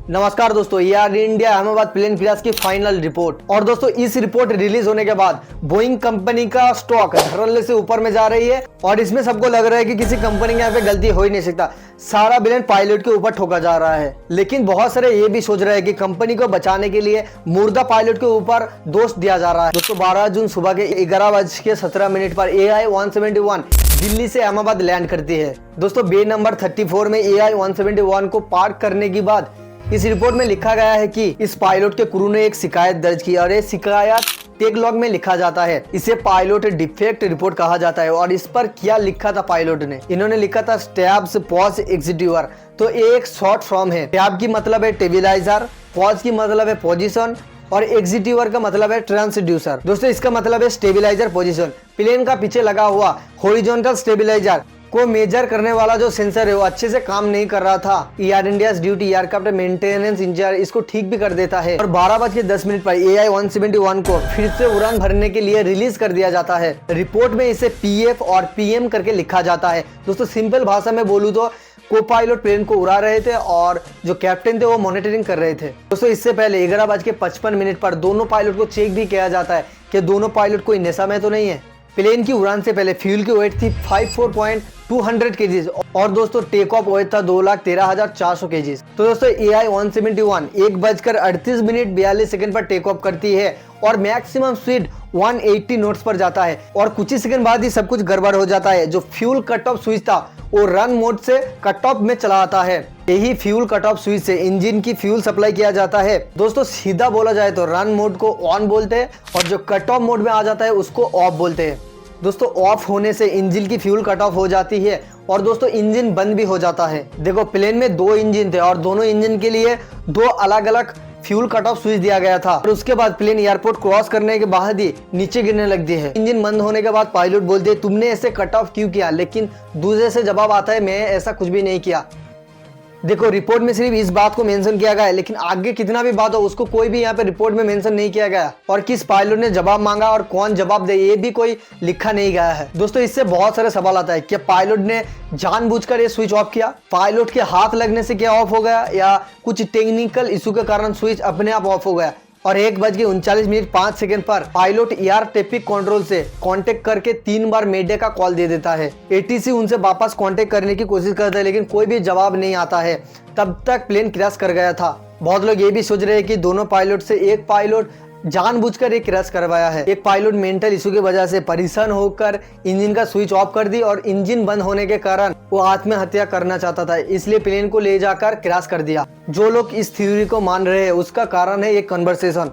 नमस्कार दोस्तों, Air India Ahmedabad plane crash की फाइनल रिपोर्ट। और दोस्तों इस रिपोर्ट रिलीज होने के बाद बोइंग कंपनी का स्टॉक धड़ल्ले से ऊपर में जा रही है और इसमें सबको लग रहा है कि किसी कंपनी के यहाँ पे गलती हो ही नहीं सकता, सारा ब्लेम पायलट के ऊपर ठोका जा रहा है। लेकिन बहुत सारे ये भी सोच रहे हैं कि कंपनी को बचाने के लिए मुर्दा पायलट के ऊपर दोष दिया जा रहा है। दोस्तों 12 जून सुबह के 11:17 पर AI-171 दिल्ली से अहमदाबाद लैंड करती है। दोस्तों बे नंबर 34 में AI-171 को पार्क करने के बाद इस रिपोर्ट में लिखा गया है कि इस पायलट के क्रू ने एक शिकायत दर्ज की और ये शिकायत टेक लॉग में लिखा जाता है। इसे पायलट डिफेक्ट रिपोर्ट कहा जाता है। और इस पर क्या लिखा था पायलट ने, इन्होंने लिखा था स्टैब्स पॉज एग्जीक्यूटिवर। तो एक शॉर्ट फॉर्म है। स्टैब की मतलब है स्टेबलाइजर, पॉज की मतलब है पोजीशन और एग्जीक्यूटिवर का मतलब है ट्रांसड्यूसर। दोस्तों इसका मतलब है स्टेबलाइजर पोजीशन। प्लेन का पीछे लगा हुआ हॉरिजॉन्टल स्टेबलाइजर को मेजर करने वाला जो सेंसर है वो अच्छे से काम नहीं कर रहा था। Air India duty aircraft maintenance in charge इसको ठीक भी कर देता है। और 12:10 पर AI-171 को फिर से उड़ान भरने के लिए रिलीज कर दिया जाता है। रिपोर्ट में इसे PF और PM करके लिखा जाता है। दोस्तों सिंपल भाषा में बोलूं तो को पायलट प्लेन को उड़ा रहे थे और जो कैप्टन थे वो मॉनिटरिंग कर रहे थे। दोस्तों इससे पहले 11:55 पर दोनों पायलट को चेक भी किया जाता है कि दोनों पायलट कोई नशा में तो नहीं है। प्लेन की उड़ान से पहले फ्यूल की वेट थी 54.200 kg और दोस्तों टेक ऑफ वेट था 2,13,400 kg। तो दोस्तों AI-171 1:38 पर टेक ऑफ करती है और मैक्सिमम स्पीड 180 नॉट्स पर जाता है। और कुछ ही सेकंड बाद ही सब कुछ गड़बड़ हो जाता है। जो फ्यूल कट ऑफ स्विच था वो रन मोड से कट ऑफ में चला आता है। यही फ्यूल कट ऑफ स्विच से इंजन की फ्यूल सप्लाई किया जाता है। दोस्तों सीधा बोला जाए तो रन मोड को ऑन बोलते हैं और जो कट ऑफ मोड में आ जाता है उसको ऑफ बोलते हैं। दोस्तों ऑफ होने से इंजन की फ्यूल कट ऑफ हो जाती है और दोस्तों इंजन बंद भी हो जाता है। देखो प्लेन में 2 इंजन थे और दोनों इंजन के लिए 2 अलग अलग फ्यूल कट ऑफ स्विच दिया गया था। और उसके बाद प्लेन एयरपोर्ट क्रॉस करने के बाद ही नीचे गिरने लगती है। इंजन बंद होने के बाद पायलट बोलते हैं तुमने ऐसे कट ऑफ क्यों किया, लेकिन दूसरे से जवाब आता है मैं ऐसा कुछ भी नहीं किया। देखो रिपोर्ट में सिर्फ इस बात को मेंशन किया गया है, लेकिन आगे कितना भी बात हो उसको कोई भी यहाँ पे रिपोर्ट में मेंशन नहीं किया गया। और किस पायलट ने जवाब मांगा और कौन जवाब दे ये भी कोई लिखा नहीं गया है। दोस्तों इससे बहुत सारे सवाल आता है कि पायलट ने जानबूझकर ये स्विच ऑफ किया, पायलट के हाथ लगने से क्या ऑफ हो गया, या कुछ टेक्निकल इशू के कारण स्विच अपने आप ऑफ हो गया। और 1:39:05 पर पायलट एयर ट्रैफिक कंट्रोल से कांटेक्ट करके 3 बार मेडे का कॉल दे देता है। ATC उनसे वापस कांटेक्ट करने की कोशिश करता है लेकिन कोई भी जवाब नहीं आता है। तब तक प्लेन क्रैश कर गया था। बहुत लोग ये भी सोच रहे हैं कि दोनों पायलट से एक पायलट जानबूझकर एक क्रैश करवाया है। एक पायलट मेंटल इशू की वजह से परेशान होकर इंजन का स्विच ऑफ कर दी और इंजन बंद होने के कारण वो आत्महत्या करना चाहता था, इसलिए प्लेन को ले जाकर क्रैश कर दिया। जो लोग इस थ्योरी को मान रहे हैं उसका कारण है एक कन्वर्सेशन।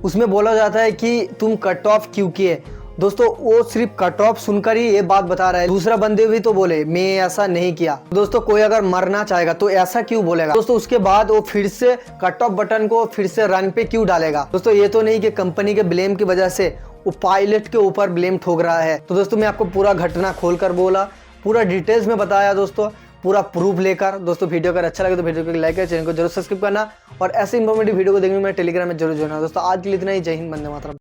उसमें बोला जाता है कि तुम कट ऑफ क्यों किए। दोस्तों वो सिर्फ कट ऑफ सुनकर ही ये बात बता रहा है। दूसरा बंदे भी तो बोले मैं ऐसा नहीं किया। दोस्तों कोई अगर मरना चाहेगा तो ऐसा क्यों बोलेगा। दोस्तों उसके बाद वो फिर से कट ऑफ बटन को फिर से रन पे क्यों डालेगा। दोस्तों ये तो नहीं कि कंपनी के ब्लेम की वजह से वो पायलट के ऊपर ब्लेम ठोक रहा है। तो दोस्तों मैं आपको पूरा घटना खोल कर बोला, पूरा डिटेल्स में बताया दोस्तों, पूरा प्रूफ लेकर। दोस्तों वीडियो अगर अच्छा लगे तो वीडियो को लाइक करें, चैनल को जरूर सब्सक्राइब करना और ऐसे इंफॉर्मेटिव वीडियो को देखने में टेलीग्राम में जरूर जुड़ना। दोस्तों आज के लिए इतना ही। जय हिंद, वंदे मातरम।